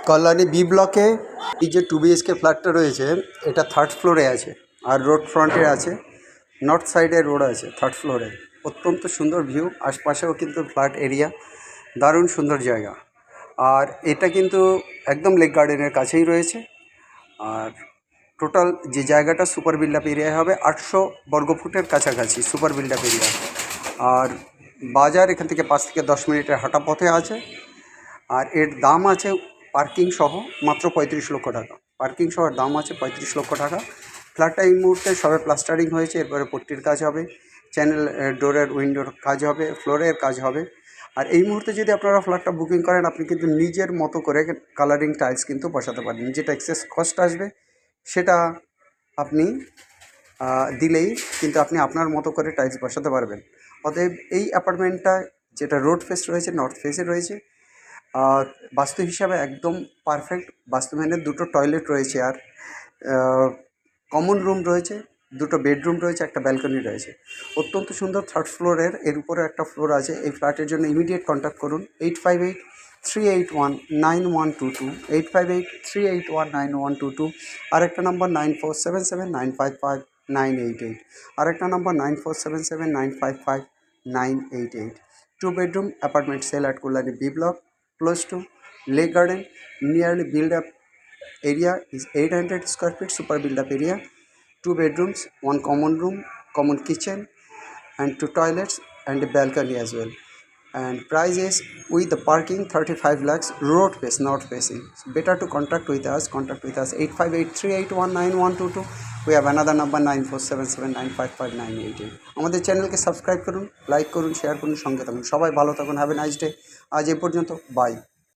Kalyani B ব্লকে এই যে 2 BHK ফ্ল্যাটটা রয়েছে এটা 3rd ফ্লোরে আছে আর রোড ফ্রন্টে আছে, নর্থ সাইডে রোড আছে 3rd ফ্লোরে। অত্যন্ত সুন্দর ভিউ, আশপাশেও কিন্তু ফ্ল্যাট এরিয়া, দারুণ সুন্দর জায়গা। আর এটা কিন্তু একদম লেক গার্ডেনের কাছেই রয়েছে। আর টোটাল যে জায়গাটা সুপার বিল্ড আপ এরিয়া হবে 800 বর্গফুটের কাছাকাছি সুপার বিল্ড আপ এরিয়া। আর বাজার এখান থেকে 5 থেকে 10 মিনিটের হাঁটা পথে আছে। আর এর দাম আছে পার্কিং সহ মাত্র 35 লক্ষ টাকা। পার্কিং সহ দাম আছে 35 লক্ষ টাকা। ফ্ল্যাটটা এই মুহূর্তে সবে প্লাস্টারিং হয়েছে, এরপরে পট্টির কাজ হবে, চ্যানেল ডোরের উইন্ডোর কাজ হবে, ফ্লোরের কাজ হবে। আর এই মুহূর্তে যদি আপনারা ফ্ল্যাটটা বুকিং করেন আপনি কিন্তু নিজের মতো করে কালারিং টাইলস কিন্তু বসাতে পারেন। যেটা এক্সেস কস্ট আসবে সেটা আপনি দিলেই কিন্তু আপনি আপনার মতো করে টাইলস বসাতে পারবেন। অতএব এই অ্যাপার্টমেন্টটা যেটা রোড ফেস রয়েছে, নর্থ ফেসে রয়েছে, আর বাস্তু হিসাবে একদম পারফেক্ট। বাস্তু মেনে 2টো টয়লেট রয়েছে, আর কমন রুম রয়েছে, 2টো বেডরুম রয়েছে, একটা ব্যালকনি রয়েছে। অত্যন্ত সুন্দর 3rd ফ্লোরের, এর উপরে একটা ফ্লোর আছে। এই ফ্ল্যাটের জন্য ইমিডিয়েট কন্ট্যাক্ট করুন 8583819122, 8583819122। আরেকটা নাম্বার 9477955988, আরেকটা number 9477955988। 2 bedroom apartment sale at Kolani B block, close to Lake Garden. Nearly build up area is 800 square feet super build up area. 2 bedrooms, 1 common room, common kitchen, and 2 toilets and a balcony as well. And price is with the parking 35 lakhs, road face, north facing. So better to contact with us 8583819122. We have another number 9477955988. আমাদের চ্যানেলকে subscribe করুন, like করুন, share করুন, সঙ্গে থাকুন। সবাই ভালো থাকুন, হ্যাভ এ নাইস ডে। আজ এই পর্যন্ত, বাই।